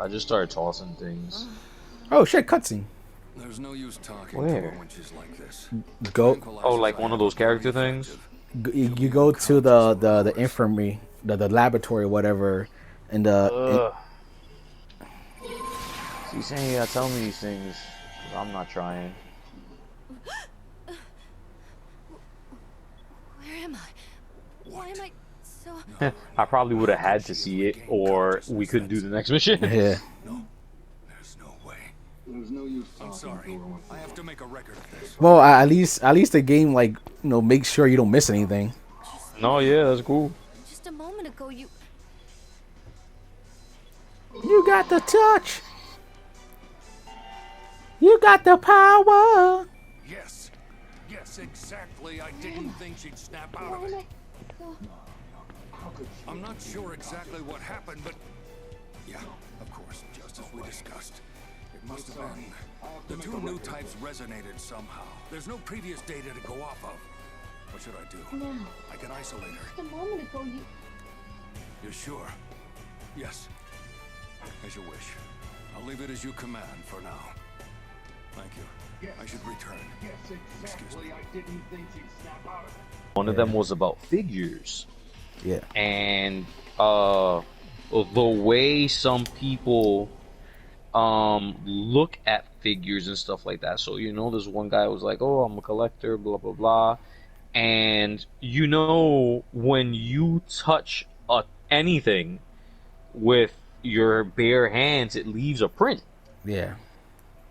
I just started tossing things. Oh shit, cutscene. There's no use talking to Where? her when she's like this. Go. Oh, like one of those character things? You go to the infirmary, the laboratory, whatever, and Ugh. So you saying you gotta tell me these things? 'Cause I'm not trying. Where am I? Why am I so... I probably would have had to see it, or we couldn't do the next mission. yeah. No, there's no way. There's no use. I'm sorry. I have to make a record of this. Well, at least the game makes sure you don't miss anything. No, yeah, that's cool. Just a moment ago, you... You got the touch. You got the power. Yes, yes, exactly. I didn't think she'd snap out of it. I'm not sure exactly what happened, but yeah, of course, just as we discussed. It must have been the two new types resonated somehow. There's no previous data to go off of. What should I do? No. I can isolate her. Just a moment ago, you... You're sure? Yes. As you wish. I'll leave it as you command for now. Thank you. I should return. Excuse me. One of them was about figures. Yeah. And the way some people look at figures and stuff like that. So there's one guy who was like, oh, I'm a collector, blah blah blah. And when you touch anything with your bare hands, it leaves a print. Yeah.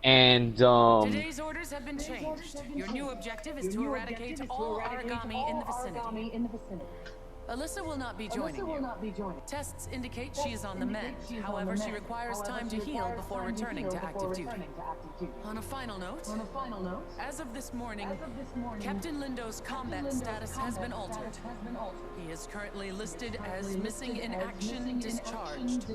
And Today's orders have been changed. Your new objective is to eradicate all origami in the vicinity. Alyssa will not be joining you. Tests indicate she is on the mend. However, she requires time to heal before returning to active duty. On a final note, as of this morning, Captain Lindo's combat status has been altered. He is currently listed as missing in action discharged.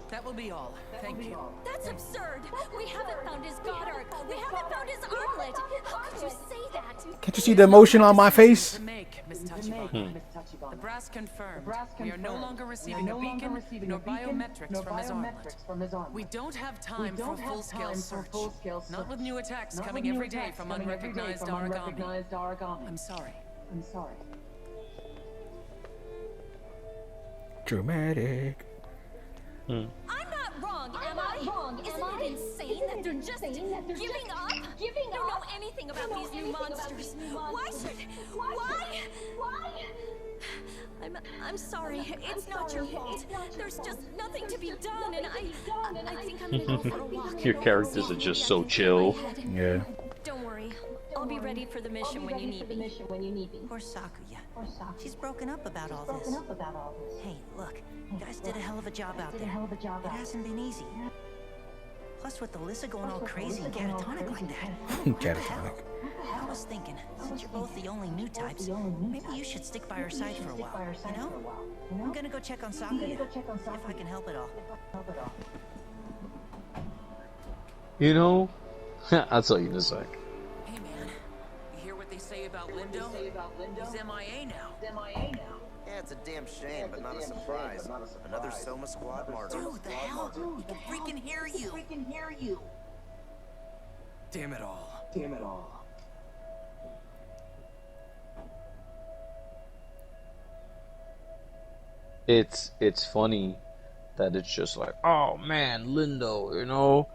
That will be all. Thank you. That's absurd! We haven't found his god arc! We haven't found his armlet! How could you say that? Can't you see the emotion on my face? To make, Miss Tachibana. The brass confirmed. We are no longer receiving a beacon nor biometrics from his armlet. We don't have time for full-scale search. Not with new attacks coming every day from unrecognized origami. I'm sorry. Dramatic. I'm not wrong, am I? Isn't it insane that they're just giving up? They don't know anything about these new monsters. Why? I'm sorry. It's not your fault. There's just nothing to be done, and I think I'm gonna go for a walk. your characters are just so chill. Yeah. Don't worry. I'll be ready for the mission when you need me. Poor Sakuya. She's broken up about all this. Hey, look. You guys did a hell of a job out there. It hasn't been easy. Plus, with Alyssa going all crazy and catatonic like that. Catatonic. I was thinking, since you're both the only new types, maybe you should stick by her side for a while, you know? I'm gonna go check on Sakuya, if I can help at all. I'll tell you in a sec. Hey, man. You hear what they say about Lindo? He's MIA now. Yeah, it's a damn shame, but not a surprise. Another Soma Squad martyr. Dude, the hell? He can freaking hear you. Damn it all. It's funny that it's just like, oh man, Lindo,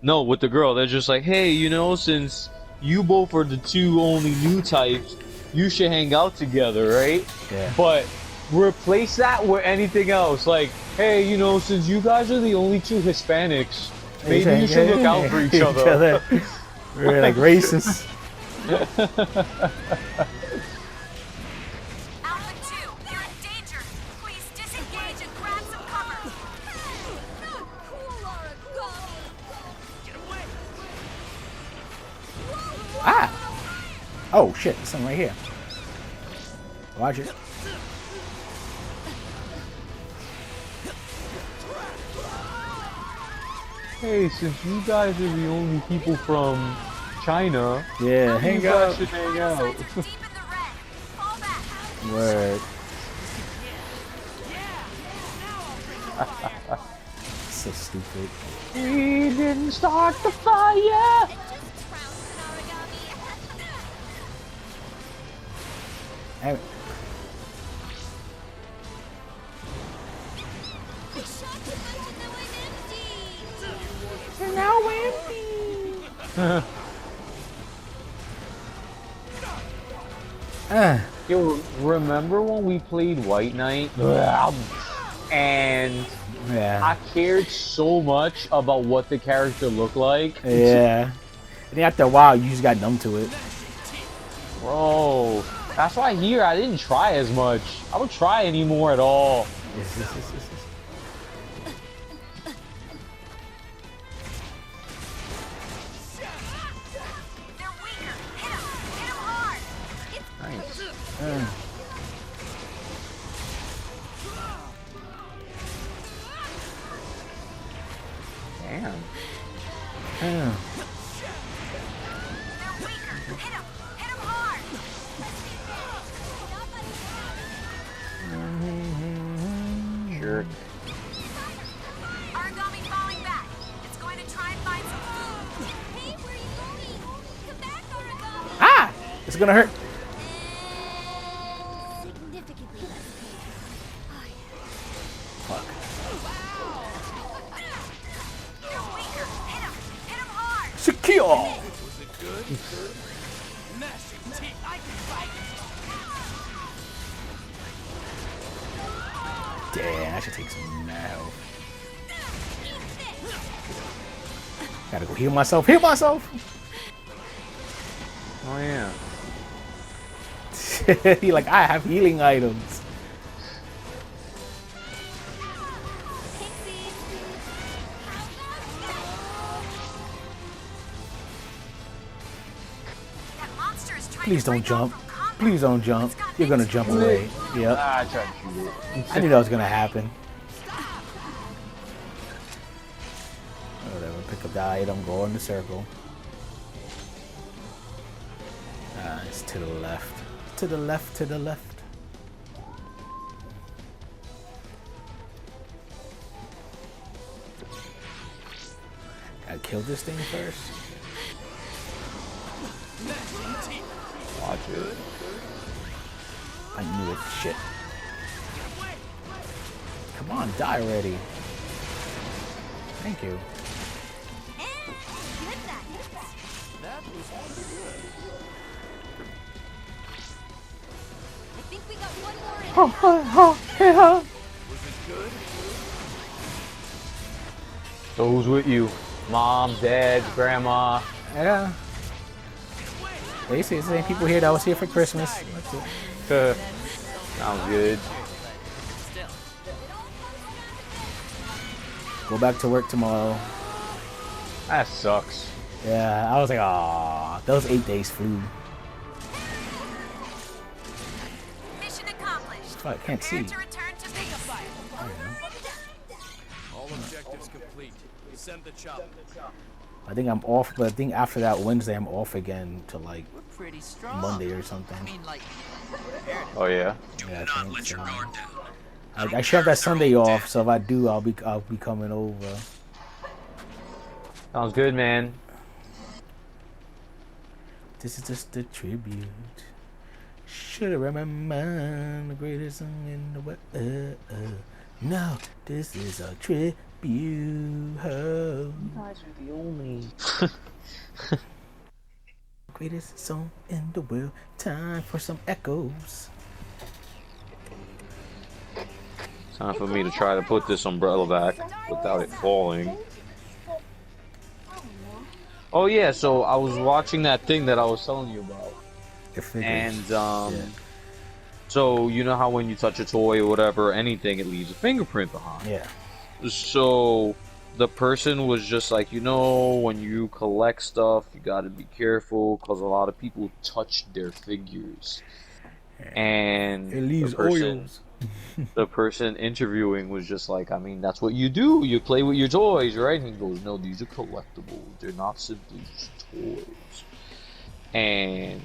no, with the girl, they're just like, hey, since you both are the two only new types, you should hang out together, right? Yeah. But replace that with anything else, like, hey, since you guys are the only two Hispanics, maybe you should look out for each other. We're like racist. Alpha 2, you're in danger. Please disengage and grab some cover. Not cool, Lara. Go. Get away. Ah! Oh shit, there's something right here. Watch it. Hey, since you guys are the only people from China, Yeah, you hang guys out. should hang out. Deep in the red. Fall back. Word. so stupid. We didn't start the fire. It just trounced an origami. And I shot too much and now I'm empty. now empty. Yo, remember when we played White Knight? And Yeah. I cared so much about what the character looked like. Yeah. And then after a while, you just got numb to it. Bro, that's why here I didn't try as much. I don't try anymore at all. They're weaker. Hit him. Hit him hard. Nice. Damn. Damn. They're weaker. Hit him. Hit him hard. Jerk. Origami falling back. It's going to try and find some food. Hey, where are you going? Come back, Origami. Ah! It's gonna hurt. Significantly less pain. Fuck. They're weaker. Hit him. Hit him hard. Secure! Damn, I should take some now. Gotta go heal myself. Heal myself! Oh yeah. He like, I have healing items. Pixies. That monster is trying Please to don't break off jump. from combat. Please don't jump. You're gonna jump away. Yep. Ah, I tried to shoot it. I knew that was gonna happen. Whatever, pick up the item, go in the circle. It's to the left. To the left, to the left. Gotta kill this thing first. Watch it. I knew it. Shit. Come on, die already. Thank you. And flip that. I think we got one more in. So who's with you? Mom, dad, grandma. Yeah. Basically, it's the same people here that was here for Christmas. That's it. Sounds good. Go back to work tomorrow. That sucks. Yeah, I was like, ah, those 8 days flew. Mission accomplished. I can't see. Prepare to return to base. All objectives complete. Send the chopper. I think I'm off, but I think after that Wednesday I'm off again to like Pretty strong. Monday or something. I mean, like, Oh yeah. Yeah, I think so. I should have that Sunday off, so if I do, I'll be coming over. Sounds good, man. This is just a tribute. Should remember the greatest song in the world. No, this is a tribute. Oh. You guys are the only. Greatest song in the world. Time for some echoes. Time for me to try to put this umbrella back without it falling. Oh yeah, so I was watching that thing that I was telling you about. And yeah. so you know how when you touch a toy or whatever, anything, it leaves a fingerprint behind. Yeah. So the person was just like, you know, when you collect stuff, you gotta be careful because a lot of people touch their figures. And It leaves the person, oils. the person interviewing was just like, I mean, that's what you do. You play with your toys, right? And he goes, no, these are collectibles. They're not simply just toys. And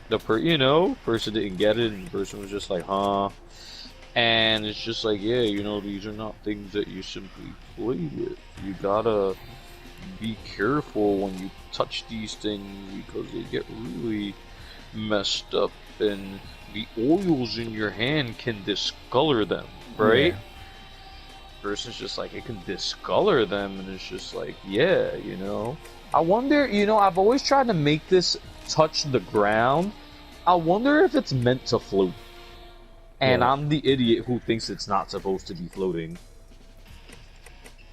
the person didn't get it, and the person was just like, huh? And it's just like, yeah, you know, these are not things that you simply play with. You gotta be careful when you touch these things because they get really messed up, and the oils in your hand can discolor them, right? Yeah. Person's just like, it can discolor them, and it's just like, yeah, you know. I wonder, you know, I've always tried to make this touch the ground. I wonder if it's meant to float. And Yeah. I'm the idiot who thinks it's not supposed to be floating.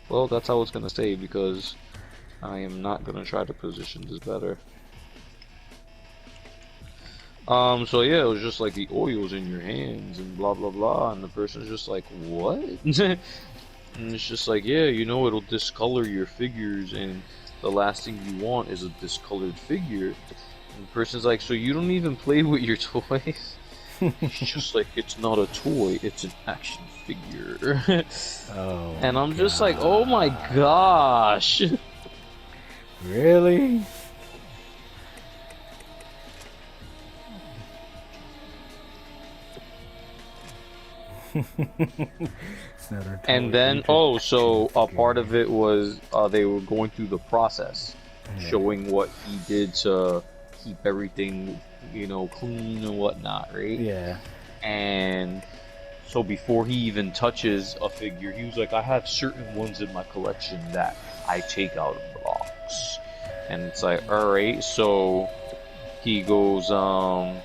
Well, that's how it's gonna stay because I am not gonna try to position this better. So yeah, it was just like the oils in your hands and blah blah blah, and the person's just like, what? And it's just like, yeah, you know, it'll discolor your figures, and the last thing you want is a discolored figure. And the person's like, so you don't even play with your toys? It's just like, it's not a toy, it's an action figure. Oh. And I'm just like, oh my gosh. Really? It's not our And toy, then, it's oh, an so action a part of figure. it was they were going through the process, showing what he did to keep everything, you know, clean and whatnot, right? Yeah. And so before he even touches a figure, he was like, I have certain ones in my collection that I take out of the box. And it's like, alright, so he goes, so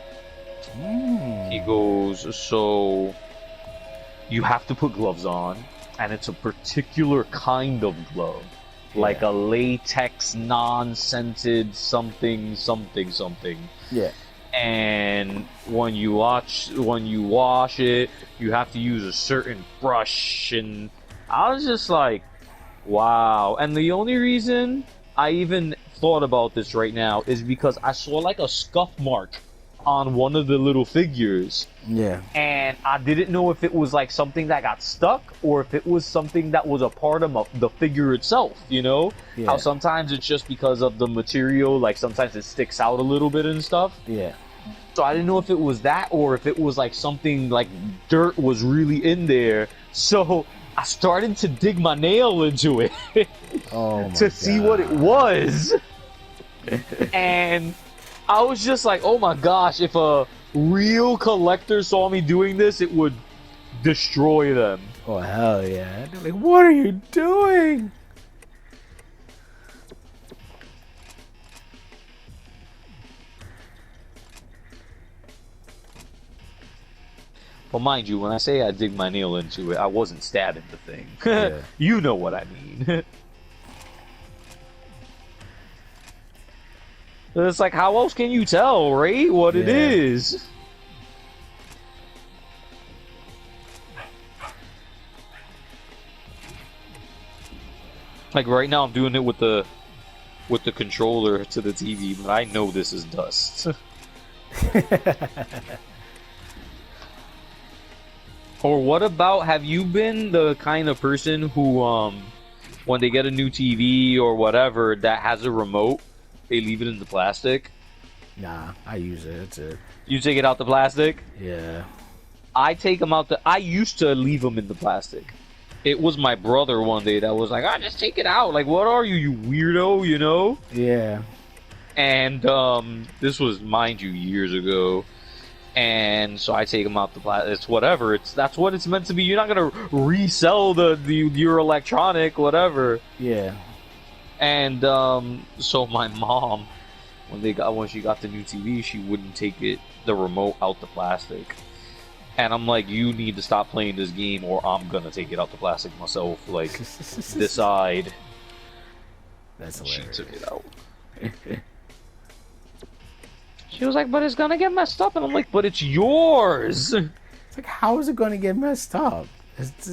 you have to put gloves on, and it's a particular kind of glove. Like a latex, non-scented something, something, something. Yeah. And when you wash it, you have to use a certain brush, and I was just like, wow. And the only reason I even thought about this right now is because I saw like a scuff mark on one of the little figures, Yeah. and I didn't know if it was like something that got stuck or if it was something that was a part of the figure itself, you know? Yeah. How sometimes it's just because of the material, like sometimes it sticks out a little bit and stuff. Yeah. So I didn't know if it was that or if it was like something like dirt was really in there. So I started to dig my nail into it Oh my to see what it was. And I was just like, oh my gosh, if a real collector saw me doing this, it would destroy them. Oh hell yeah. They're like, what are you doing? But mind you, when I say I dig my nail into it, I wasn't stabbing the thing. Yeah. You know what I mean. It's like, how else can you tell, right? What it Yeah. is? Like right now, I'm doing it with the controller to the TV, but I know this is dust. Or what about, have you been the kind of person who, when they get a new TV or whatever that has a remote, they leave it in the plastic? Nah, I use it. That's it. You take it out the plastic? Yeah. I take them out I used to leave them in the plastic. It was my brother one day that was like, just take it out. Like, what are you, you weirdo, you know? Yeah. And, this was, mind you, years ago. And so I take them out the plastic. It's whatever. That's what it's meant to be. You're not gonna resell your electronic, whatever. Yeah. And so my mom, when she got the new TV, she wouldn't take the remote out the plastic. And I'm like, you need to stop playing this game, or I'm gonna take it out the plastic myself. Like, decide. That's She hilarious. took it out. She was like, but it's gonna get messed up, and I'm like, but it's yours. It's like, how is it going to get messed up?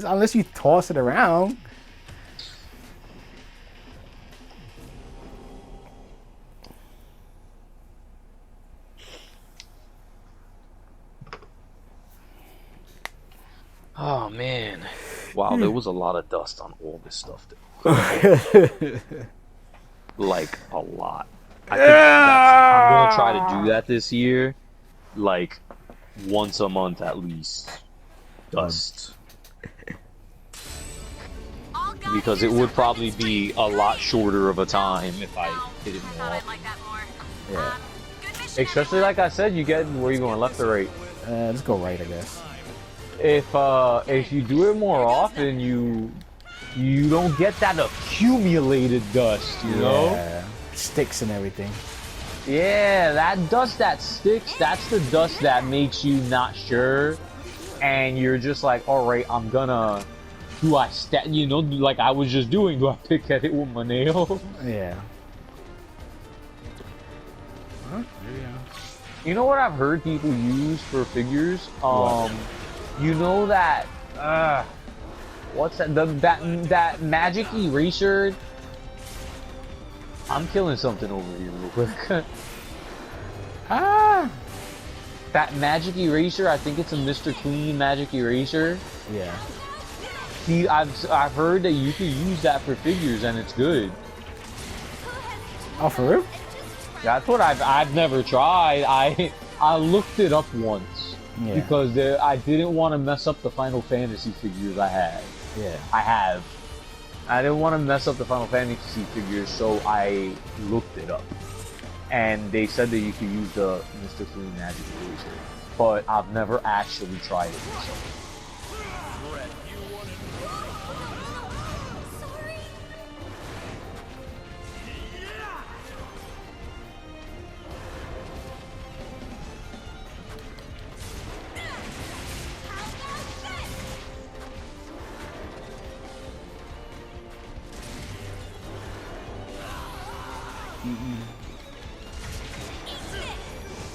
Unless you toss it around. Oh man, wow, there was a lot of dust on all this stuff, though. Like a lot. I'm gonna try to do that this year, like once a month at least. dust. Because it would probably be a lot shorter of a time if I did it more. Yeah. Especially like I said, you get where you going, left or right. Let's go right, I guess. If you do it more often, you don't get that accumulated dust, you know? Yeah. Sticks and everything. Yeah, that dust that sticks, that's the dust that makes you not sure, and you're just like, all right, I'm gonna. Do I you know, like I was just doing, do I pick at it with my nail? Yeah. Huh? You know what I've heard people use for figures? You know that, what's that, that magic eraser? I'm killing something over here real quick. That magic eraser, I think it's a Mr. Clean magic eraser. Yeah. See, I've heard that you can use that for figures and it's good. Oh, for real? That's what I've never tried. I looked it up once because I didn't want to mess up the Final Fantasy figures I had. Yeah. I didn't want to mess up the Final Fantasy figures, so I looked it up. And they said that you could use the Mr. Clean Magic Eraser, but I've never actually tried it myself.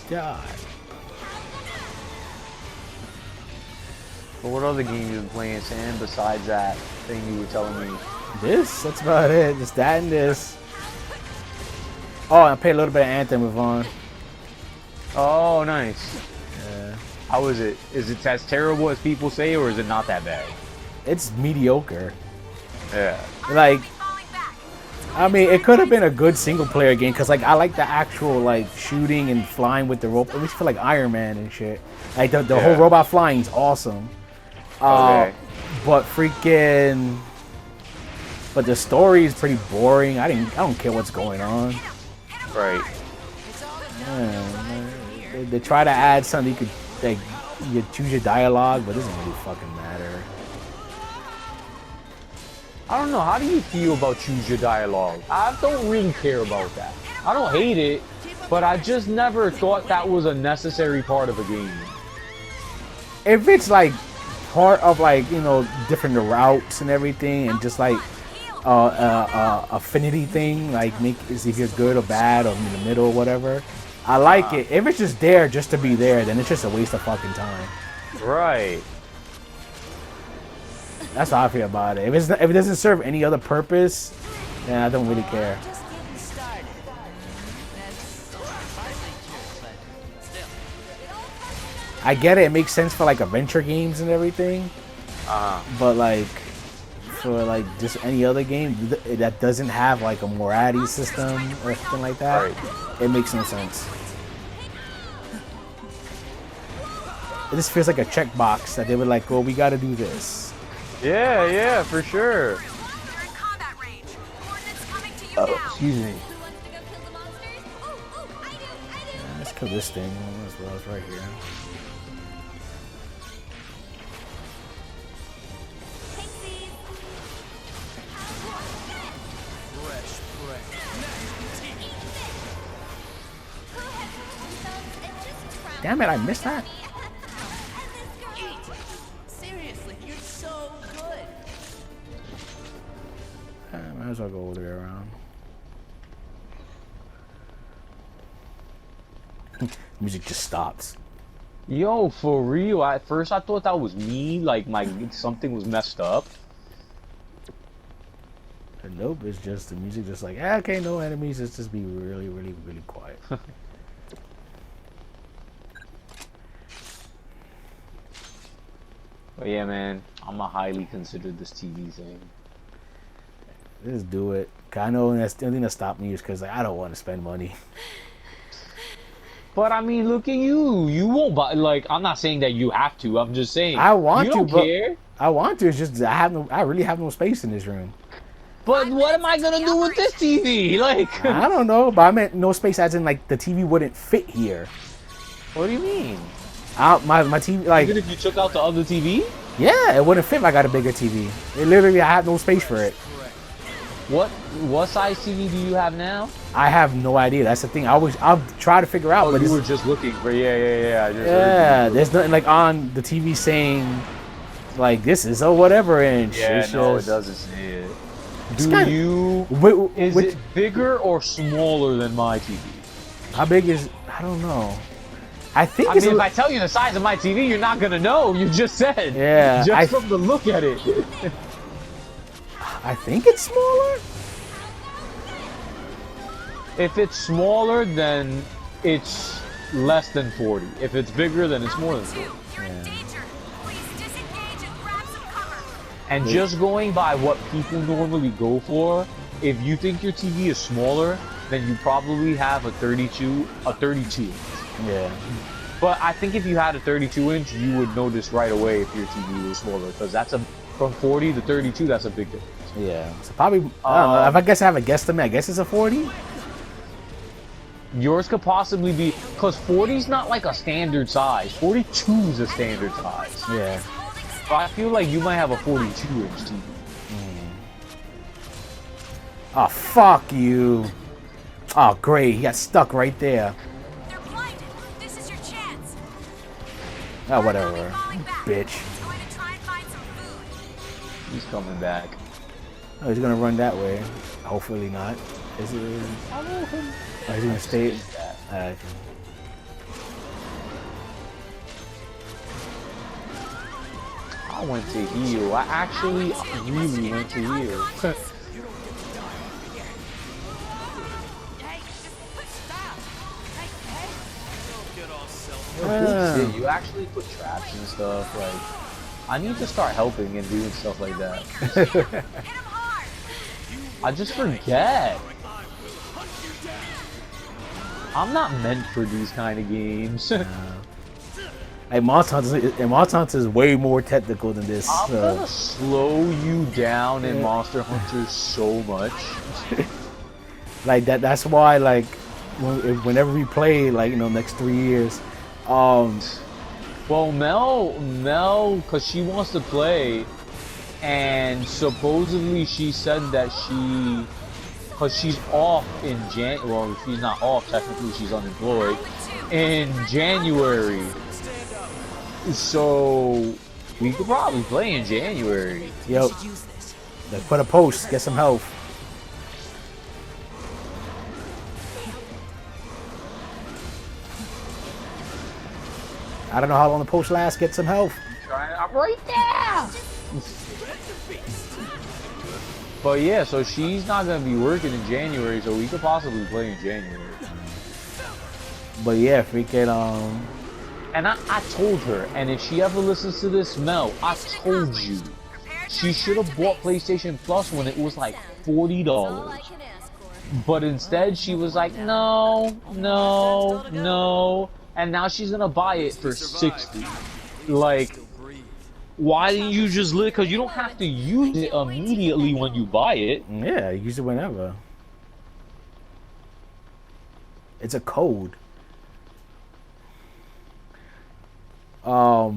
God. But what other game you been playing, Sam, besides that thing you were telling me? That's about it. Just that and this. Oh, I played a little bit of Anthem with Vaughn. Oh, nice. Yeah. How is it? Is it as terrible as people say, or is it not that bad? It's mediocre. Yeah. Like, I mean, it could have been a good single-player game because, like, I like the actual like shooting and flying with the rope. At least for like Iron Man and shit. Like the whole robot flying is awesome. Okay. But the story is pretty boring. I don't care what's going on. Right. Yeah, they try to add something you could like you choose your dialogue, but it doesn't really fucking matter. I don't know. How do you feel about choose your dialogue? I don't really care about that. I don't hate it, but I just never thought that was a necessary part of a game. If it's like part of like, you know, different routes and everything, and just like affinity thing, like make is if you're good or bad or in the middle or whatever, I like it. If it's just there just to be there, then it's just a waste of fucking time. Right. That's how I feel about it. If it doesn't serve any other purpose, then I don't really care. I get it. It makes sense for like adventure games and everything. But like for like just any other game that doesn't have like a morality system or something like that, it makes no sense. It just feels like a checkbox that they were like, well, we got to do this. Yeah, for sure. Excuse me. Let's kill this thing as well. It's right here. Damn it, I missed that. Seriously, you're so good. Might as well go all the way around. Music just stops. Yo, for real. At first, I thought that was me. Like something was messed up. And nope, it's just the music. Just like, okay, no enemies. Let's just be really, really, really quiet. But yeah, man, I'ma highly consider this TV thing. Just do it. I know that's the only thing that stopped me is because like, I don't want to spend money. But I mean, look at you. You won't buy. Like, I'm not saying that you have to. I'm just saying I want you to, don't but care. I want to. It's just I really have no space in this room. But what am I gonna do with this TV? Like, I don't know, but I meant no space as in like the TV wouldn't fit here. what do you mean? My TV like Even if you took out the other TV? yeah, it wouldn't fit if I got a bigger TV. It literally I have no space for it. What size TV do you have now? I have no idea. That's the thing. I'll try to figure out, but you it's, were just looking for I just heard yeah, you. there's nothing like on the TV saying like this is a whatever inch. Yeah, It's no, it just- doesn't say it. It's Do kinda- you? Is which- it bigger or smaller than my TV? How big is? I don't know. I think I it's. mean, if a- I tell you the size of my TV, you're not gonna know. You just said. Yeah, Just from the look at it. I think it's smaller. If it's smaller, then it's less than 40. If it's bigger, then it's more than 40. You're in danger. Please disengage and grab some cover. And just going by what people normally go for, if you think your TV is smaller, then you probably have a 32 inch. Yeah. But I think if you had a 32 inch, you would notice right away if your TV was smaller, because from 40 to 32, that's a big difference. Yeah. So probably. I don't know. If I guess I have a guesstimate, I guess it's a 40. Yours could possibly be, because 40 is not like a standard size. 42 is a standard size. Yeah. So I feel like you might have a 42 inch TV. Oh fuck you. Oh great, he got stuck right there. They're blinded. This is your chance. Oh whatever, Falling back. bitch. It's going to try and find some food. He's coming back. Oh, he's gonna run that way. Hopefully not. Is it? Oh, he's gonna stay. I went to heal. I actually really went to heal. Shit, you actually put traps and stuff. Like, I need to start helping and doing stuff like that. Hit him hard. I just forget. I'm not meant for these kind of games. Hey, Monster Hunter is way more technical than this. I'm gonna slow you down in Monster Hunter so much. Like that. That's why, like, whenever we play, like, you know, next 3 years, Well, Mel, cause she wants to play, and supposedly she said that cause she's off in well, she's not off, technically she's unemployed, in January. So, we could probably play in January. yo, like, put a post, get some help. I don't know how long the post lasts. Get some help. I'm right there! But yeah, so she's not gonna be working in January, so we could possibly play in January. But yeah, freaking And I told her, and if she ever listens to this, Mel, I told you, she should have bought PlayStation Plus when it was like $40. All I can ask for. But instead, she was like, no, and now she's gonna buy it for $60. Like, why didn't you just live? Because you don't have to use it immediately when you buy it. yeah, use it whenever. It's a code. But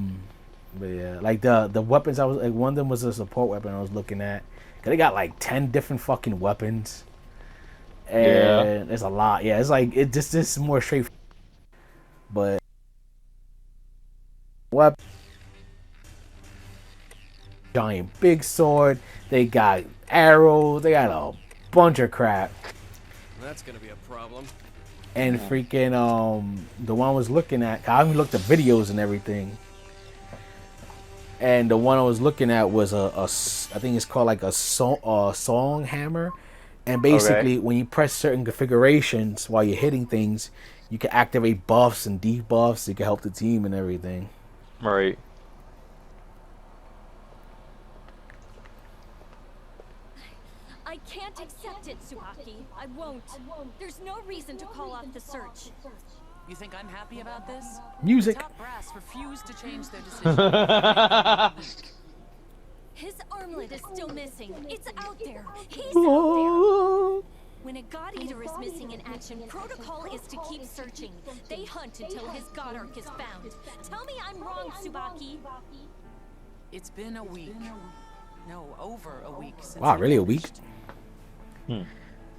yeah, like the weapons I was like, one of them was a support weapon I was looking at. 'Cause they got like 10 different fucking weapons. And Yeah. there's a lot. Yeah, it's like this is more straight. But weapon, giant big sword. They got arrows. They got a bunch of crap. That's gonna be a problem. And freaking the one I was looking at, I even looked at videos and everything. And the one I was looking at was I think it's called like a song hammer. And basically, when you press certain configurations while you're hitting things, you can activate buffs and debuffs. You can help the team and everything. Right. I can't accept it, Suhaki. I won't. There's no reason to call off the search. You think I'm happy about this? Music. Top brass refused to change their decision. His armlet is still missing. It's out there. He's out there. When a God Eater is missing in action, protocol is to keep searching. They hunt until his God Ark is found. Tell me I'm wrong, Tsubaki. It's been a week. No, over a week since Wow, he really a week? vanished.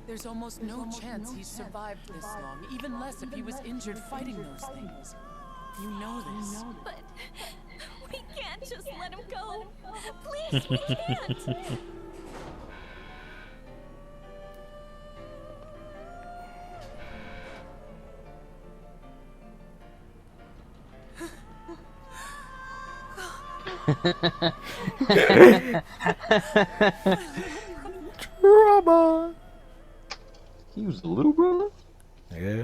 There's almost no chance he's survived this long, even less if he was injured fighting those things. You know this. But we can't just let him go. Please, we can't. Drama. He was a little brother? Yeah.